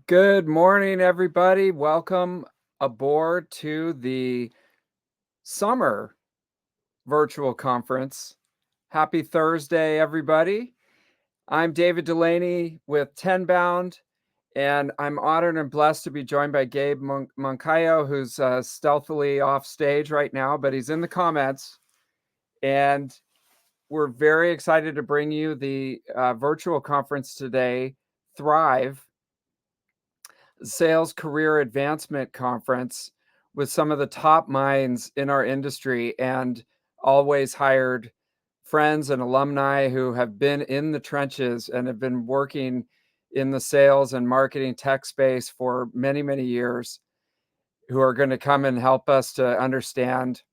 Good morning, everybody. Welcome aboard to the summer virtual conference. Happy Thursday, everybody. I'm David Dulany with Tenbound, and I'm honored and blessed to be joined by Gabe Moncayo, who's stealthily off stage right now, but he's in the comments. And we're very excited to bring you the virtual conference today, Thrive Sales Career Advancement Conference, with some of the top minds in our industry and always hired friends and alumni who have been in the trenches and have been working in the sales and marketing tech space for many, many years, who are going to come and help us to understand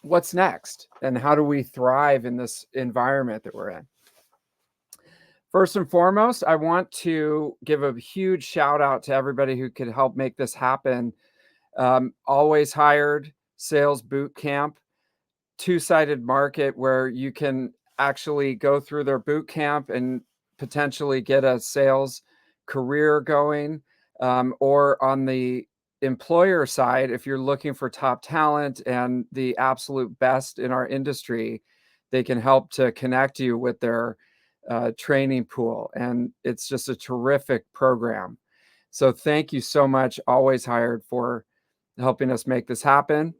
what's next and how do we thrive in this environment that we're in. First and foremost, I want to give a huge shout out to everybody who could help make this happen. Always Hired Sales Boot Camp, two-sided market where you can actually go through their boot camp and potentially get a sales career going. Or on the employer side, if you're looking for top talent and the absolute best in our industry, they can help to connect you with their training pool. And it's just a terrific program. So thank you so much, Always Hired, for helping us make this happen.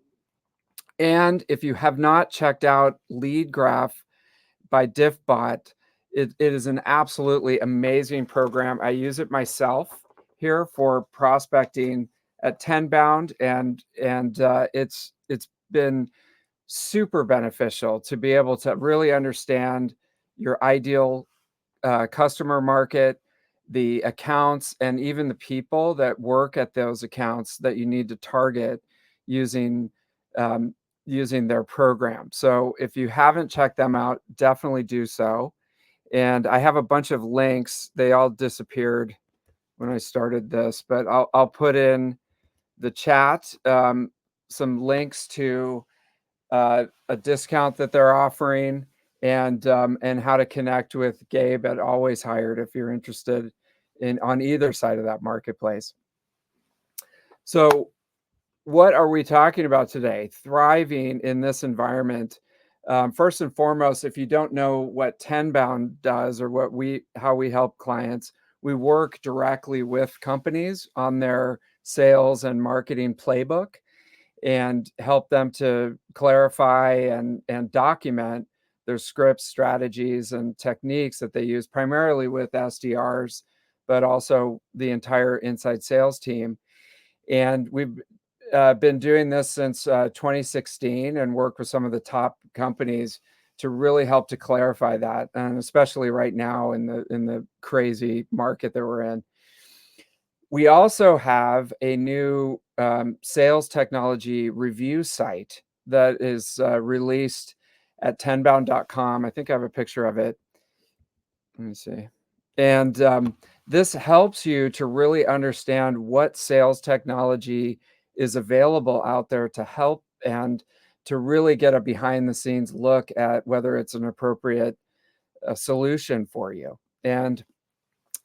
And if you have not checked out Lead Graph by DiffBot, it is an absolutely amazing program. I use it myself here for prospecting at Tenbound, and it's been super beneficial to be able to really understand your ideal customer market, the accounts, and even the people that work at those accounts that you need to target using using their program. So if you haven't checked them out, definitely do so. And I have a bunch of links. They all disappeared when I started this, but I'll put in the chat some links to a discount that they're offering, and how to connect with Gabe at Always Hired if you're interested in on either side of that marketplace. So what are we talking about today? Thriving in this environment. First and foremost, if you don't know what Tenbound does or how we help clients, we work directly with companies on their sales and marketing playbook and help them to clarify and document their scripts, strategies, and techniques that they use primarily with SDRs, but also the entire inside sales team. And we've been doing this since 2016 and worked with some of the top companies to really help to clarify that, and especially right now in the crazy market that we're in. We also have a new sales technology review site that is released at tenbound.com. I think I have a picture of it. Let me see. And this helps you to really understand what sales technology is available out there to help and to really get a behind the scenes look at whether it's an appropriate solution for you. And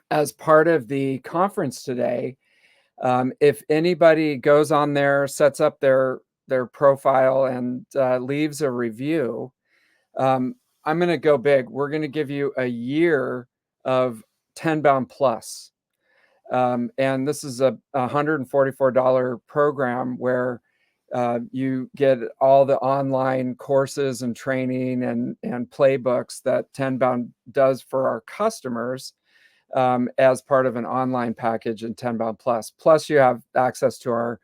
as part of the conference today, if anybody goes on there, sets up their profile, and leaves a review, I'm going to go big. We're going to give you a year of Tenbound Plus. And this is a $144 program where you get all the online courses and training and playbooks that Tenbound does for our customers as part of an online package in Tenbound Plus. Plus, you have access to our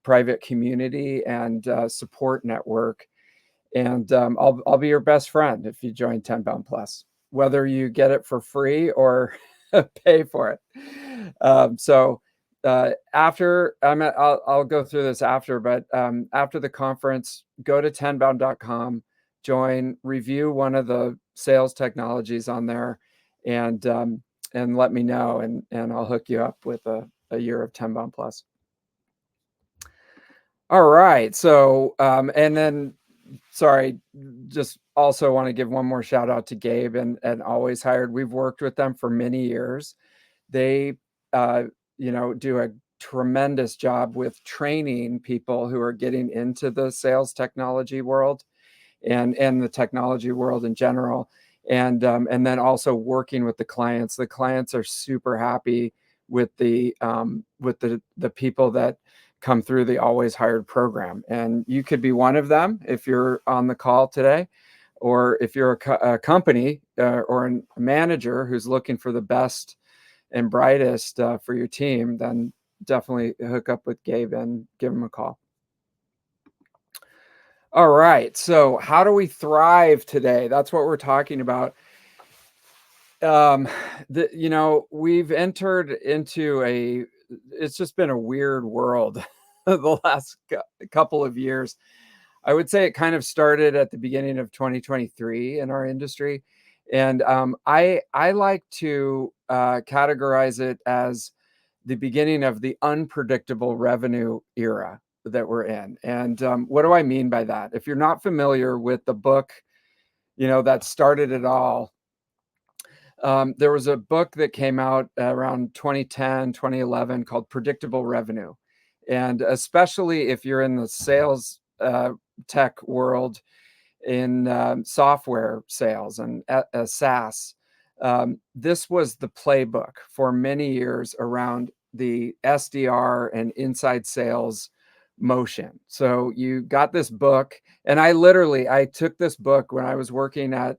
private community and support network. And I'll be your best friend if you join Tenbound Plus, whether you get it for free or pay for it. So after I'll go through this after, but after the conference, go to tenbound.com, join, review one of the sales technologies on there, and let me know, and I'll hook you up with a year of Tenbound Plus. All right. So and then, sorry, just also want to give one more shout out to Gabe and Always Hired. We've worked with them for many years. They do a tremendous job with training people who are getting into the sales technology world and the technology world in general. And then also working with the clients. The clients are super happy with the people that come through the Always Hired program. And you could be one of them if you're on the call today, or if you're a company or a manager who's looking for the best and brightest for your team, then definitely hook up with Gabe and give him a call. All right. So, how do we thrive today? That's what we're talking about. Um, we've entered into it's just been a weird world the last couple of years. I would say it kind of started at the beginning of 2023 in our industry. And I like to categorize it as the beginning of the unpredictable revenue era that we're in. And what do I mean by that? If you're not familiar with the book, that started it all, there was a book that came out around 2010, 2011 called Predictable Revenue. And especially if you're in the sales tech world, in software sales and SaaS, this was the playbook for many years around the SDR and inside sales motion. So you got this book, and I took this book when I was working at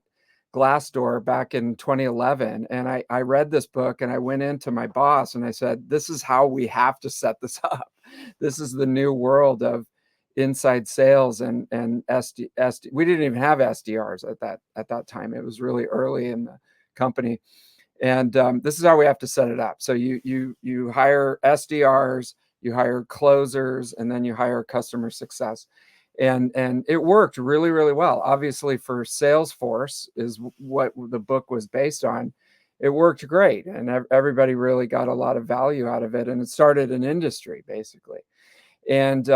Glassdoor back in 2011, and I read this book, and I went into my boss and I said, "This is how we have to set this up. This is the new world of inside sales and SD. We didn't even have SDRs at that time. It was really early in the company, and this is how we have to set it up. So you hire SDRs, you hire closers, and then you hire customer success, and it worked really, really well. Obviously, for Salesforce is what the book was based on. It worked great, and everybody really got a lot of value out of it, and it started an industry basically. And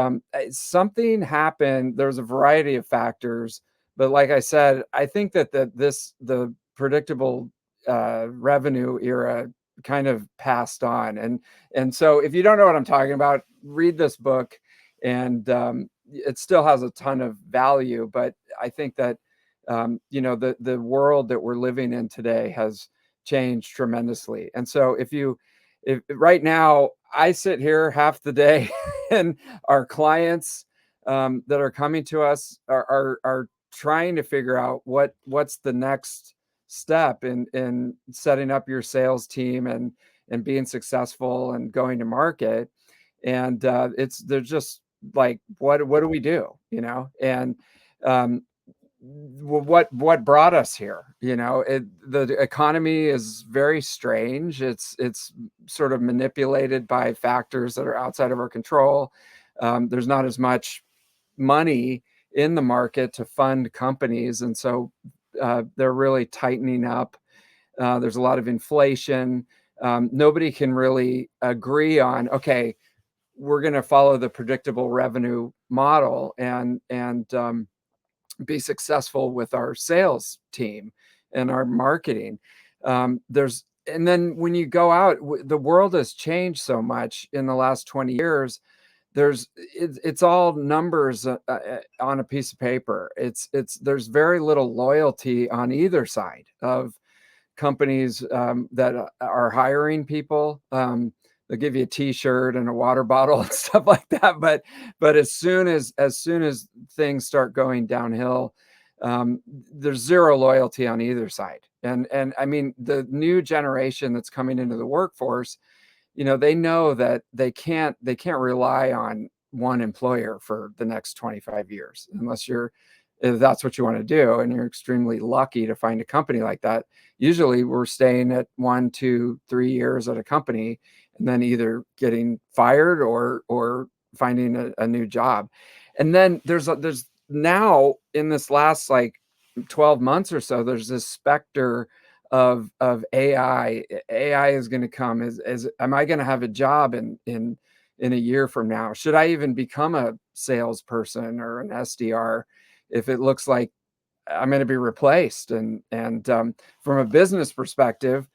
something happened. There's a variety of factors, but like I said, I think that the predictable revenue era kind of passed on. And so, if you don't know what I'm talking about, read this book, and it still has a ton of value. But I think that the world that we're living in today has changed tremendously. And so, if right now I sit here half the day and our clients that are coming to us are trying to figure out what's the next step in setting up your sales team and being successful and going to market. And they're just like, what do we do? And um, what brought us here? The economy is very strange. It's sort of manipulated by factors that are outside of our control. There's not as much money in the market to fund companies, and so they're really tightening up. There's a lot of inflation. Nobody can really agree on, okay, we're going to follow the predictable revenue model and be successful with our sales team and our marketing. And then when you go out, the world has changed so much in the last 20 years. It's all numbers on a piece of paper. There's very little loyalty on either side of companies that are hiring people. They'll give you a T-shirt and a water bottle and stuff like that. But as soon as things start going downhill, there's zero loyalty on either side. And I mean, the new generation that's coming into the workforce, they know that they can't rely on one employer for the next 25 years, if that's what you want to do, and you're extremely lucky to find a company like that. Usually we're staying at 1, 2, 3 years at a company, and then either getting fired or finding a new job. And then there's now, in this last like 12 months or so, there's this specter of AI. AI is going to come. Am I going to have a job in a year from now? Should I even become a salesperson or an SDR if it looks like I'm going to be replaced? And from a business perspective,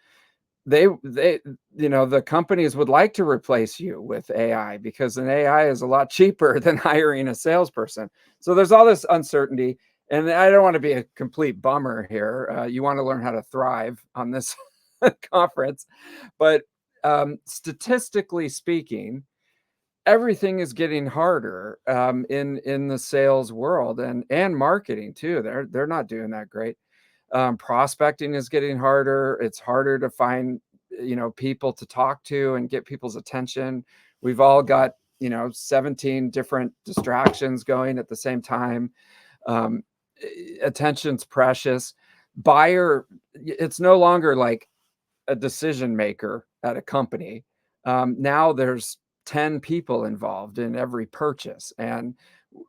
they the companies would like to replace you with AI because an AI is a lot cheaper than hiring a salesperson. So there's all this uncertainty, and I don't want to be a complete bummer here. You want to learn how to thrive on this conference, but statistically speaking, everything is getting harder in the sales world and marketing too. They're not doing that great. Prospecting is getting harder. It's harder to find, people to talk to and get people's attention. We've all got, 17 different distractions going at the same time. Um, Attention's precious. Buyer, it's no longer like a decision maker at a company. Now there's 10 people involved in every purchase, and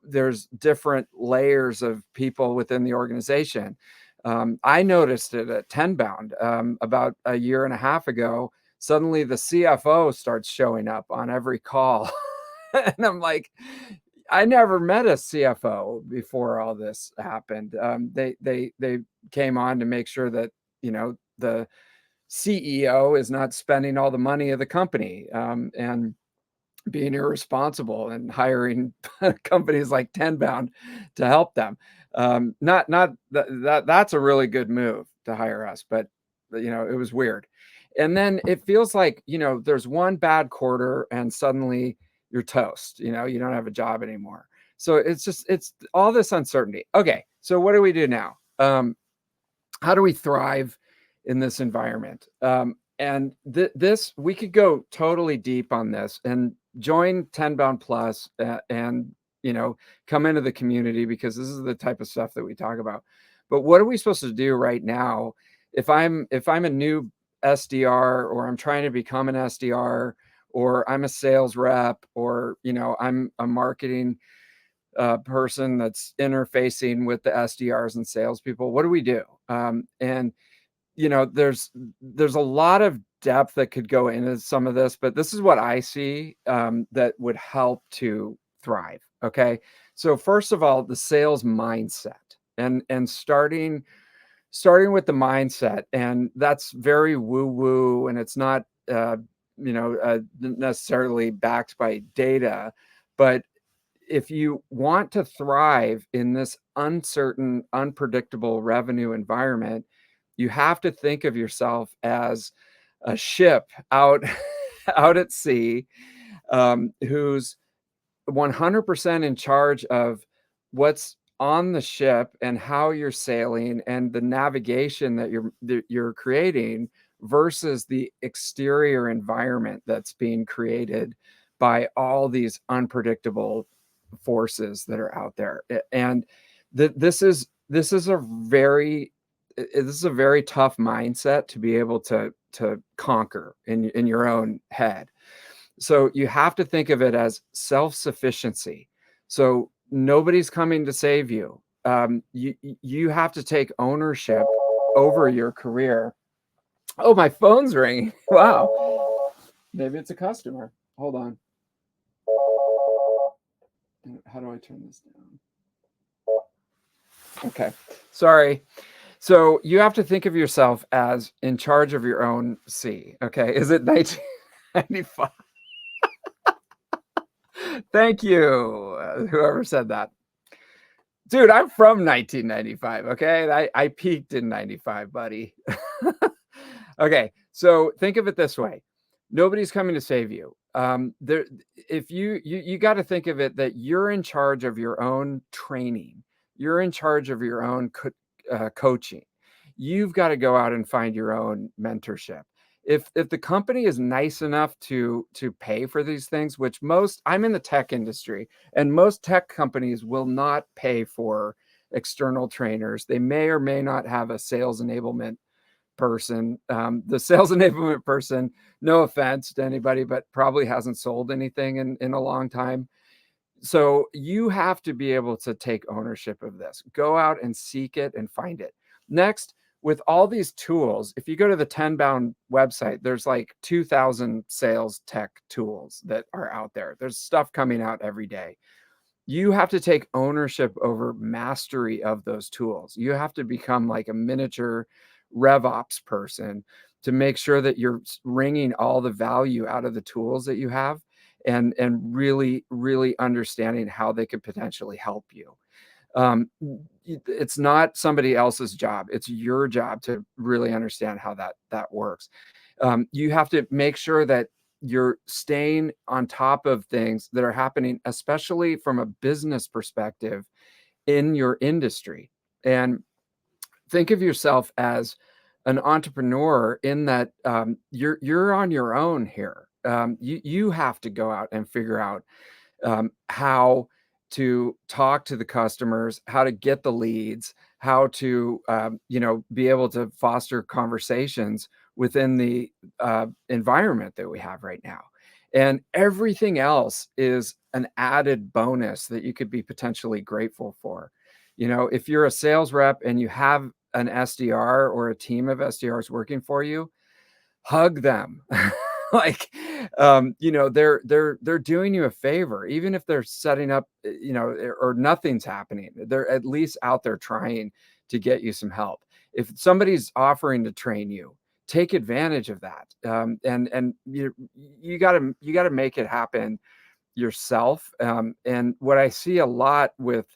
there's different layers of people within the organization. I noticed it at Tenbound about a year and a half ago. Suddenly, the CFO starts showing up on every call, and I'm like, I never met a CFO before all this happened. They came on to make sure that the CEO is not spending all the money of the company and being irresponsible and hiring companies like Tenbound to help them. Not that's a really good move to hire us, but it was weird. And then it feels like there's one bad quarter and suddenly you're toast. You don't have a job anymore. So it's all this uncertainty. Okay, so what do we do now? How do we thrive in this environment? And this we could go totally deep on this and join Tenbound Plus and come into the community, because this is the type of stuff that we talk about. But what are we supposed to do right now if I'm a new SDR, or I'm trying to become an SDR, or I'm a sales rep, or I'm a marketing person that's interfacing with the SDRs and salespeople? What do we do? And there's a lot of depth that could go into some of this, but this is what I see that would help to thrive. Okay, so first of all, the sales mindset, and starting with the mindset, and that's very woo woo, and it's not necessarily backed by data, but if you want to thrive in this uncertain, unpredictable revenue environment, you have to think of yourself as a ship out out at sea, who's 100% in charge of what's on the ship and how you're sailing and the navigation that you're creating, versus the exterior environment that's being created by all these unpredictable forces that are out there. And this is a very tough mindset to be able to conquer in your own head. So you have to think of it as self-sufficiency. So nobody's coming to save you. You have to take ownership over your career. Oh, my phone's ringing. Wow. Maybe it's a customer. Hold on. How do I turn this down? Okay. Sorry. So you have to think of yourself as in charge of your own sea. Okay. Is it 1995? Thank you, whoever said that. Dude, I'm from 1995. Okay. I peaked in 95, buddy. Okay. So think of it this way. Nobody's coming to save you. If you got to think of it that you're in charge of your own training. You're in charge of your own coaching. You've got to go out and find your own mentorship. If the company is nice enough to pay for these things, which I'm in the tech industry, and most tech companies will not pay for external trainers. They may or may not have a sales enablement person. The sales enablement person, no offense to anybody, but probably hasn't sold anything in a long time. So you have to be able to take ownership of this. Go out and seek it and find it. Next, with all these tools, if you go to the Tenbound website, there's like 2,000 sales tech tools that are out there. There's stuff coming out every day. You have to take ownership over mastery of those tools. You have to become like a miniature RevOps person to make sure that you're wringing all the value out of the tools that you have, and really, really understanding how they could potentially help you. It's not somebody else's job. It's your job to really understand how that works. You have to make sure that you're staying on top of things that are happening, especially from a business perspective in your industry. And think of yourself as an entrepreneur in that you're on your own here. You have to go out and figure out how to talk to the customers, how to get the leads, how to be able to foster conversations within the environment that we have right now. And everything else is an added bonus that you could be potentially grateful for. If you're a sales rep and you have an SDR or a team of SDRs working for you, hug them. Like, they're doing you a favor, even if they're setting up, or nothing's happening. They're at least out there trying to get you some help. If somebody's offering to train you, take advantage of that. And you gotta make it happen yourself. And what I see a lot with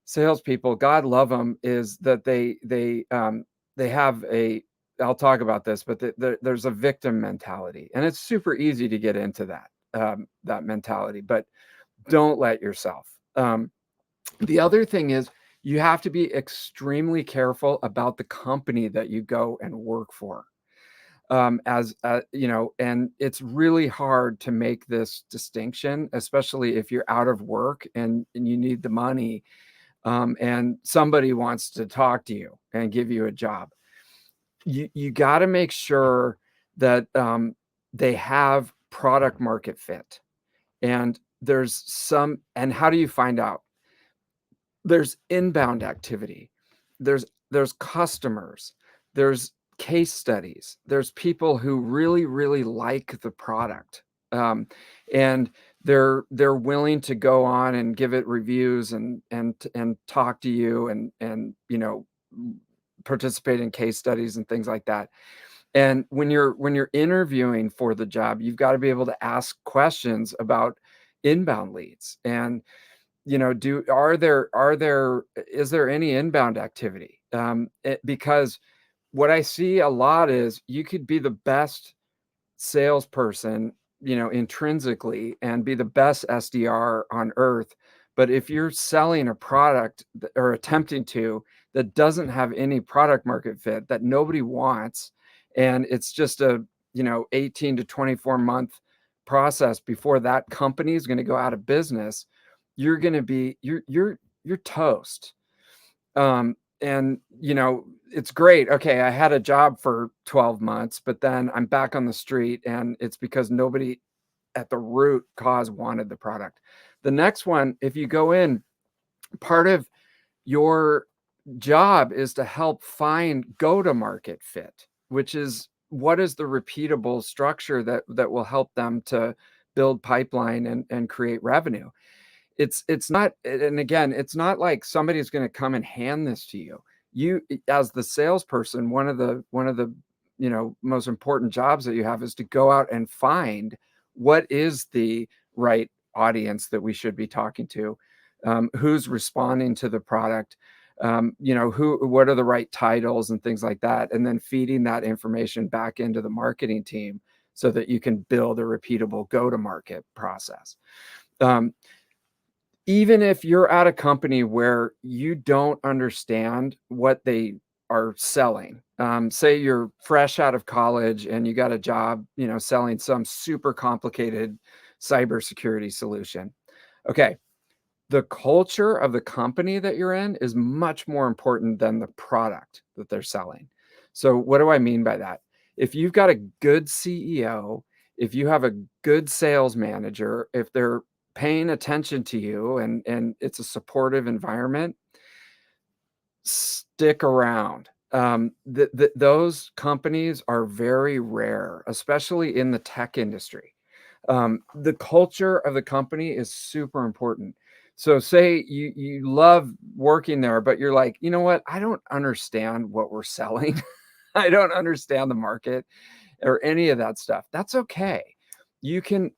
salespeople, God love them, is that they have a, I'll talk about this, but there's a victim mentality, and it's super easy to get into that mentality, but don't let yourself. The other thing is you have to be extremely careful about the company that you go and work for. And it's really hard to make this distinction, especially if you're out of work and you need the money, and somebody wants to talk to you and give you a job. You got to make sure that they have product market fit. And and how do you find out? There's inbound activity. There's customers. There's case studies. There's people who really, really like the product. And they're willing to go on and give it reviews and talk to you and participate in case studies and things like that. And when you're interviewing for the job, you've got to be able to ask questions about inbound leads. And is there any inbound activity? Because what I see a lot is you could be the best salesperson, intrinsically, and be the best SDR on earth. But if you're selling a product or attempting to, that doesn't have any product market fit, that nobody wants, and it's just a 18 to 24 month process before that company is going to go out of business, you're going to be you're toast. And it's great. Okay, I had a job for 12 months, but then I'm back on the street, and it's because nobody at the root cause wanted the product. The next one, if you go in, part of your job is to help find go-to-market fit, which is what is the repeatable structure that will help them to build pipeline and create revenue. It's not, and again, it's not like somebody's going to come and hand this to you. You, as the salesperson, one of the most important jobs that you have is to go out and find what is the right audience that we should be talking to, who's responding to the product, what are the right titles and things like that, and then feeding that information back into the marketing team so that you can build a repeatable go-to-market process. Even if you're at a company where you don't understand what they are selling, say you're fresh out of college and you got a job, selling some super complicated cybersecurity solution. Okay, the culture of the company that you're in is much more important than the product that they're selling. So what do I mean by that? If you've got a good CEO, if you have a good sales manager, if they're paying attention to you and it's a supportive environment, stick around. Those companies are very rare, especially in the tech industry. The culture of the company is super important. So say you love working there, but you're like, you know what? I don't understand what we're selling. I don't understand the market or any of that stuff. That's okay. You can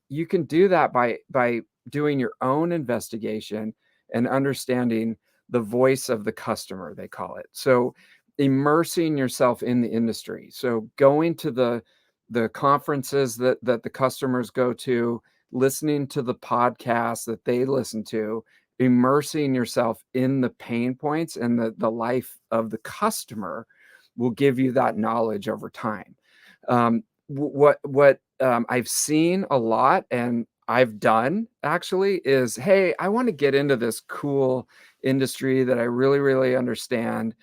do that by doing your own investigation and understanding the voice of the customer, they call it. So immersing yourself in the industry. So going to the conferences that the customers go to, listening to the podcasts that they listen to, immersing yourself in the pain points and the life of the customer will give you that knowledge over time. What I've seen a lot and I've done actually is, hey, I want to get into this cool industry that I really, really understand.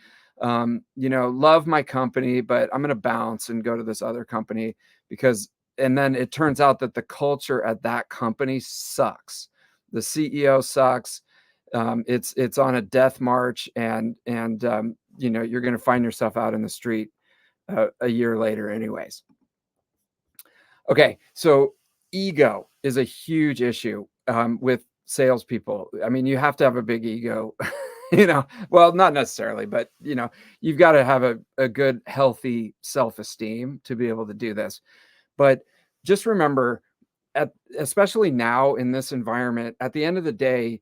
Love my company, but I'm going to bounce and go to this other company because, and then it turns out that the culture at that company sucks. The CEO sucks. It's on a death march, and you're going to find yourself out in the street a year later, anyways. Okay, so ego is a huge issue with salespeople. I mean, you have to have a big ego, well, not necessarily, but you've got to have a good, healthy self-esteem to be able to do this. But just remember, especially now in this environment, at the end of the day,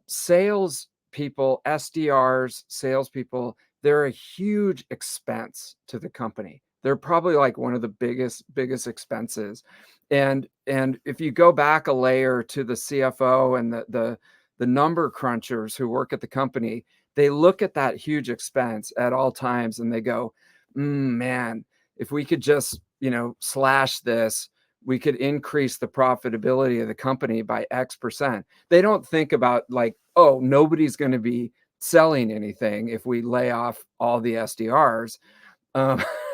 sales people, SDRs, salespeople, they're a huge expense to the company. They're probably like one of the biggest expenses. And if you go back a layer to the CFO and the number crunchers who work at the company, they look at that huge expense at all times and they go, man, if we could just, slash this, we could increase the profitability of the company by X%. They don't think about like, oh, nobody's going to be selling anything if we lay off all the SDRs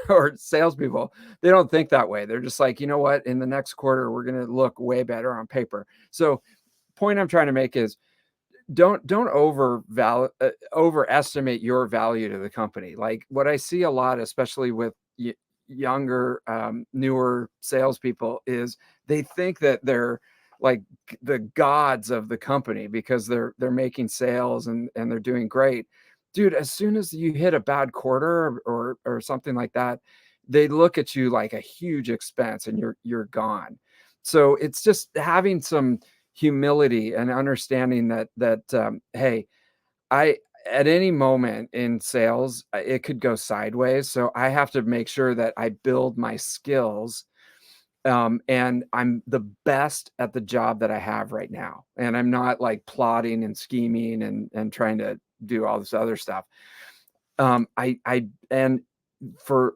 or salespeople. They don't think that way. They're just like, you know what? In the next quarter, we're going to look way better on paper. So, point I'm trying to make is don't overestimate your value to the company. Like what I see a lot, especially with younger, newer salespeople, is they think that they're like the gods of the company because they're making sales and they're doing great. Dude, as soon as you hit a bad quarter or something like that, they look at you like a huge expense and you're gone. So it's just having some humility and understanding that hey, I at any moment in sales, it could go sideways. So I have to make sure that I build my skills, and I'm the best at the job that I have right now. And I'm not like plotting and scheming and trying to do all this other stuff. And for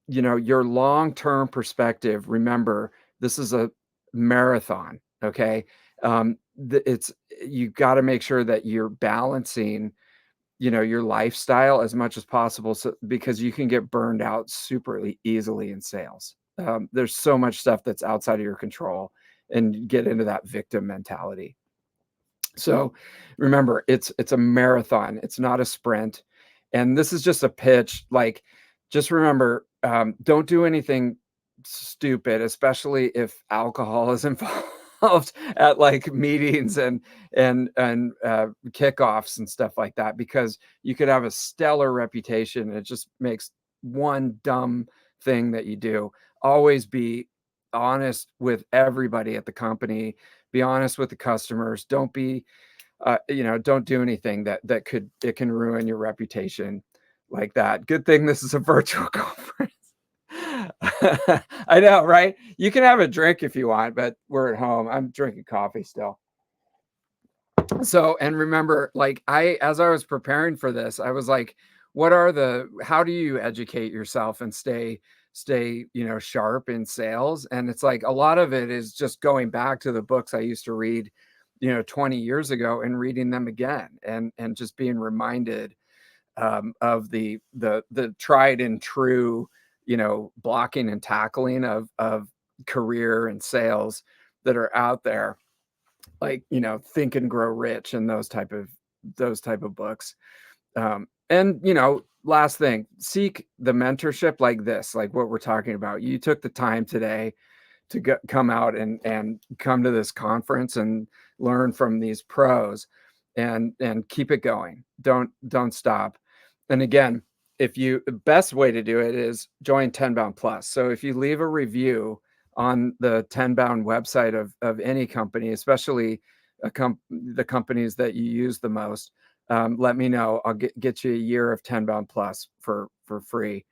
your long-term perspective, remember this is a marathon. Okay. It's you got to make sure that you're balancing your lifestyle as much as possible, so because you can get burned out super easily in sales. There's so much stuff that's outside of your control and you get into that victim mentality. So remember, it's a marathon. It's not a sprint. And this is just a pitch. Like, just remember, don't do anything stupid, especially if alcohol is involved at like meetings and kickoffs and stuff like that, because you could have a stellar reputation and it just makes one dumb thing that you do. Always be honest with everybody at the company. Be honest with the customers. Don't do anything that can ruin your reputation like that. Good thing this is a virtual conference. I know, right? You can have a drink if you want, but we're at home. I'm drinking coffee still. So, and remember, like as I was preparing for this, I was like, how do you educate yourself and stay, sharp in sales? And it's like, a lot of it is just going back to the books I used to read, 20 years ago and reading them again and just being reminded of the tried and true, blocking and tackling of career and sales that are out there, like, Think and Grow Rich and those type of books. And last thing, seek the mentorship like this, like what we're talking about. You took the time today to come out and come to this conference and learn from these pros and keep it going. Don't stop. And again, best way to do it is join Tenbound Plus. So if you leave a review on the Tenbound website of any company, especially the companies that you use the most, let me know. I'll get you a year of Tenbound Plus for free.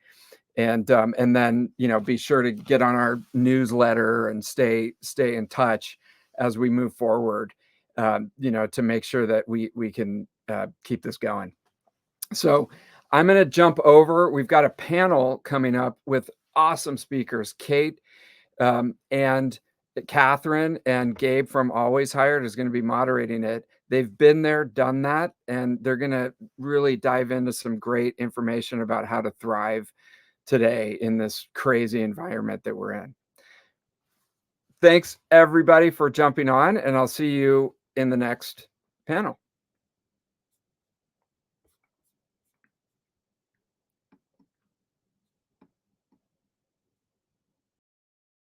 And then, be sure to get on our newsletter and stay in touch as we move forward, to make sure that we can keep this going. So I'm going to jump over. We've got a panel coming up with awesome speakers. Kate and Catherine and Gabe from Always Hired is going to be moderating it. They've been there, done that, and they're going to really dive into some great information about how to thrive today in this crazy environment that we're in. Thanks everybody for jumping on, and I'll see you in the next panel.